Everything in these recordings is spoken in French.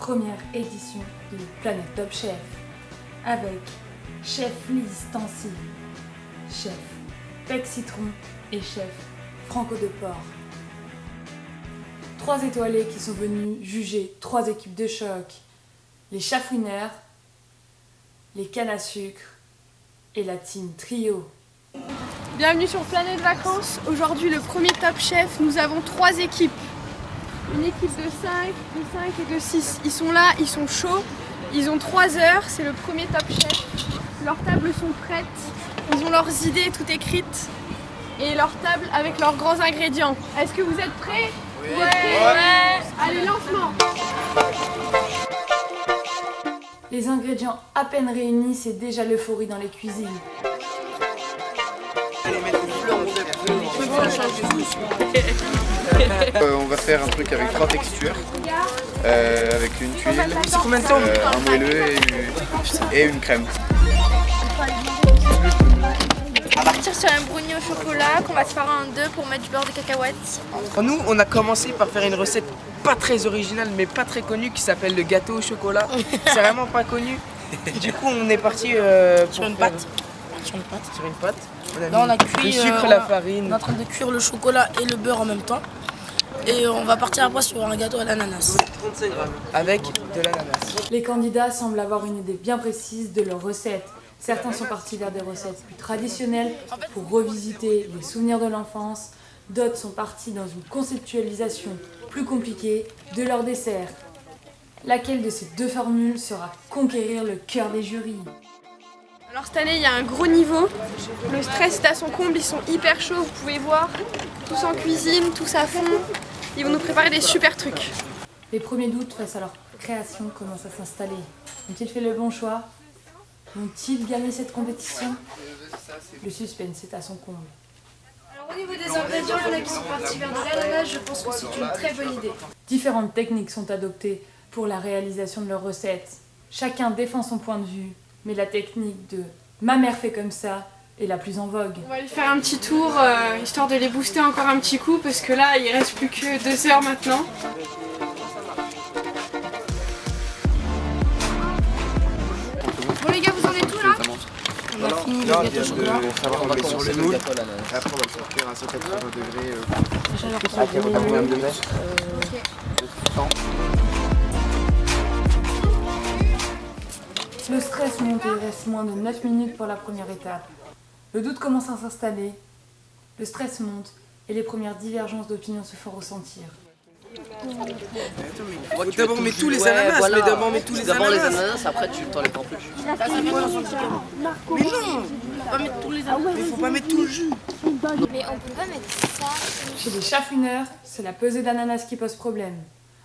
première édition de Planète Top Chef avec chef Lise Tancy, chef Pec Citron et chef Franco de Porc. 3 étoilés qui sont venus juger 3 équipes de choc, les chafouineurs, les cannes à sucre et la team trio. Bienvenue sur Planète Vacances. Aujourd'hui, le premier Top Chef, nous avons 3 équipes. Une équipe de 5 et de 6. Ils sont là, ils sont chauds. Ils ont 3 heures, c'est le premier Top Chef. Leurs tables sont prêtes. Ils ont leurs idées toutes écrites. Et leurs tables avec leurs grands ingrédients. Est-ce que vous êtes prêts? Vous êtes prêts? Ouais. Allez, lancement. Les ingrédients à peine réunis, c'est déjà l'euphorie dans les cuisines. On va faire un truc avec 3 textures, avec une tuile, un moelleux et une crème. On va partir sur un brownie au chocolat qu'on va séparer en 2 pour mettre du beurre de cacahuète. Nous, on a commencé par faire une recette pas très originale mais pas très connue qui s'appelle le gâteau au chocolat. C'est vraiment pas connu. Du coup, on est parti sur une pâte. Sur une pâte. Là, on a cuit le sucre, la farine. On est en train de cuire le chocolat et le beurre en même temps. Et on va partir après sur un gâteau à l'ananas. Avec de l'ananas. Les candidats semblent avoir une idée bien précise de leur recette. Certains sont partis vers des recettes plus traditionnelles pour revisiter les souvenirs de l'enfance. D'autres sont partis dans une conceptualisation plus compliquée de leur dessert. Laquelle de ces 2 formules saura conquérir le cœur des jurys? Alors cette année, il y a un gros niveau. Le stress est à son comble, ils sont hyper chauds, vous pouvez voir. Tous en cuisine, tous à fond. Ils vont nous préparer des super trucs. Les premiers doutes face à leur création commencent à s'installer. Ont-ils fait le bon choix? Vont-ils gagner cette compétition? Le suspense est à son comble. Alors au niveau des ingrédients, il y en a qui sont partis vers de l'ananas, je pense que c'est une très bonne idée. Différentes techniques sont adoptées pour la réalisation de leurs recettes. Chacun défend son point de vue, mais la technique de « ma mère fait comme ça » est la plus en vogue. On va aller faire un petit tour, histoire de les booster encore un petit coup, parce que là, il reste plus que 2 heures maintenant. Bon les gars, vous en êtes tout là? On a fini le gâteau au chocolat. On va mettre sur le moule, après on va le sortir à 180 degrés. À 80 degrés. Le stress monte et il reste moins de 9 minutes pour la première étape. Le doute commence à s'installer, le stress monte et les premières divergences d'opinion se font ressentir. D'abord, on met tous les ananas. Voilà. Mais d'abord, on met tous les D'abord les ananas. ananas, après tu t'enlèves en plus. Mais non, faut pas mettre tous les ananas. Mais faut pas mettre tout le jus. Mais on peut pas mettre ça. Chez les chafouineurs, c'est la pesée d'ananas qui pose problème,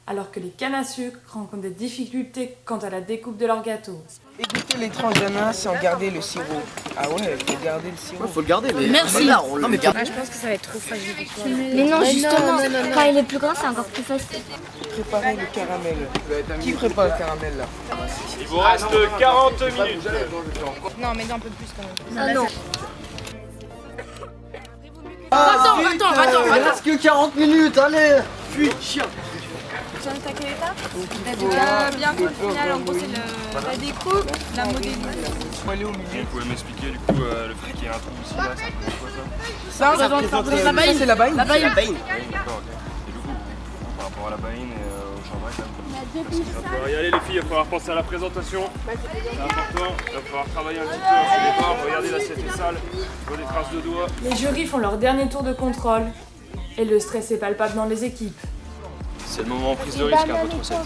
alors que les cannes à sucre rencontrent des difficultés quant à la découpe de leur gâteau. Égoutter les tranches d'ananas sans garder le sirop. Ah ouais, faut garder le sirop. Faut le garder, mais Merci. là on le garde. Je pense que ça va être trop fragile pour toi. Mais non, justement, quand il est plus grand, c'est encore plus facile. Préparer le caramel. Qui prépare le caramel là? Il vous reste 40 minutes. Non, mais un peu plus quand même. Ah non. Il reste que 40 minutes, allez. Tu en es à quelle étape? Bientôt le final, en gros c'est la découpe, la modélisation. Faut aller au milieu. Vous pouvez m'expliquer du coup le fait qu'il y a un trou ici là, ça représente quoi ça? Ça, c'est la baille. La baille. D'accord, ok. Et du coup, par rapport à la baïne et au chanvre, il va falloir y aller les filles, il va falloir penser à la présentation. C'est important, il va falloir travailler un petit peu au départ, regardez l'assiette est sale, je vois des traces de doigts. Les jurys font leur dernier tour de contrôle et le stress est palpable dans les équipes. C'est le moment en prise de risque, votre recette.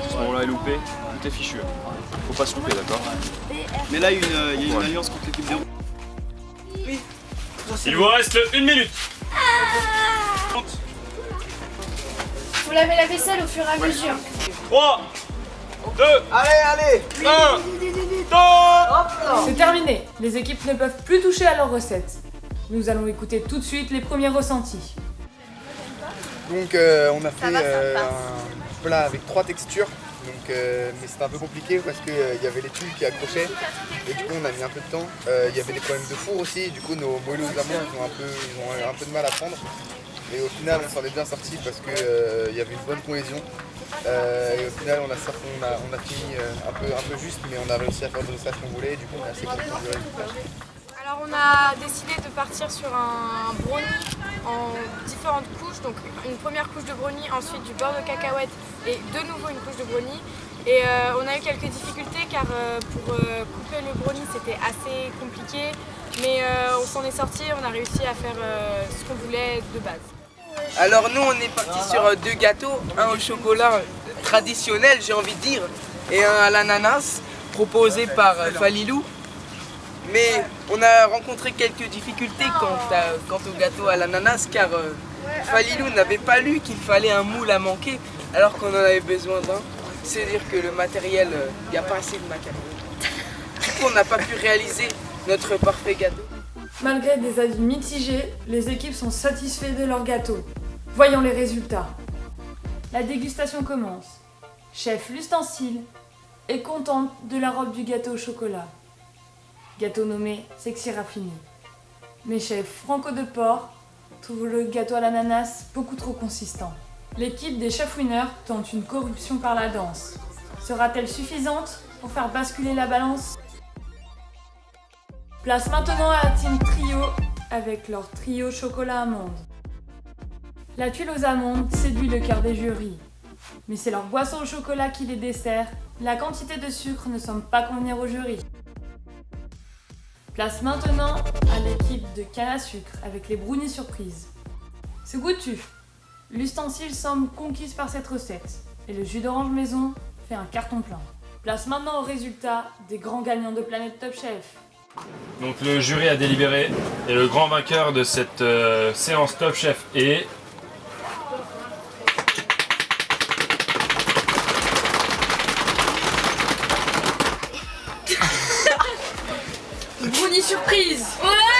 Ce moment-là est loupé, tout est fichu. Faut pas se louper, d'accord? Mais là, il y a une alliance contre l'équipe de... Il vous reste 1 minute. Vous lavez la vaisselle au fur et à mesure. 3, 2, Allez. 1, top! C'est terminé, les équipes ne peuvent plus toucher à leurs recettes. Nous allons écouter tout de suite les premiers ressentis. Donc on a fait un plat avec 3 textures, donc, mais c'était un peu compliqué parce qu'il y avait les tuiles qui accrochaient et du coup on a mis un peu de temps. Il y avait des problèmes de four aussi, du coup nos moelleux d'amour ils ont un peu de mal à prendre. Et au final on s'en est bien sorti parce qu'il y avait une bonne cohésion. Et au final, on a fini un peu juste, mais on a réussi à faire le dressage qu'on voulait. Et du coup, on est assez content du résultat. Alors on a décidé de partir sur un brownie en différentes couches, donc une première couche de brownie, ensuite du beurre de cacahuète et de nouveau une couche de brownie. Et on a eu quelques difficultés car pour couper le brownie c'était assez compliqué, mais on s'en est sorti, on a réussi à faire ce qu'on voulait de base. Alors nous on est parti sur 2 gâteaux, un au chocolat traditionnel j'ai envie de dire, et un à l'ananas proposé par Falilou. Mais on a rencontré quelques difficultés quant au gâteau à l'ananas car Falilou n'avait pas lu qu'il fallait un moule à manquer alors qu'on en avait besoin d'un. C'est dire que le matériel, il n'y a pas assez de matériel. Du coup on n'a pas pu réaliser notre parfait gâteau. Malgré des avis mitigés, les équipes sont satisfaites de leur gâteau. Voyons les résultats. La dégustation commence. Chef L'Ustensile est contente de la robe du gâteau au chocolat. Gâteau nommé Sexy Raffiné. Mais chef Franco de Port trouve le gâteau à l'ananas beaucoup trop consistant. L'équipe des chefs winners tente une corruption par la danse. Sera-t-elle suffisante pour faire basculer la balance? Place maintenant à la team trio avec leur trio chocolat amande. La tuile aux amandes séduit le cœur des jurys. Mais c'est leur boisson au chocolat qui les dessert. La quantité de sucre ne semble pas convenir au jury. Place maintenant à l'équipe de canne à sucre avec les brownies surprises. C'est goûtu. L'ustensile semble conquise par cette recette et le jus d'orange maison fait un carton plein. Place maintenant au résultat des grands gagnants de Planète Top Chef. Donc le jury a délibéré et le grand vainqueur de cette séance Top Chef est... Brownie surprise. Ouais.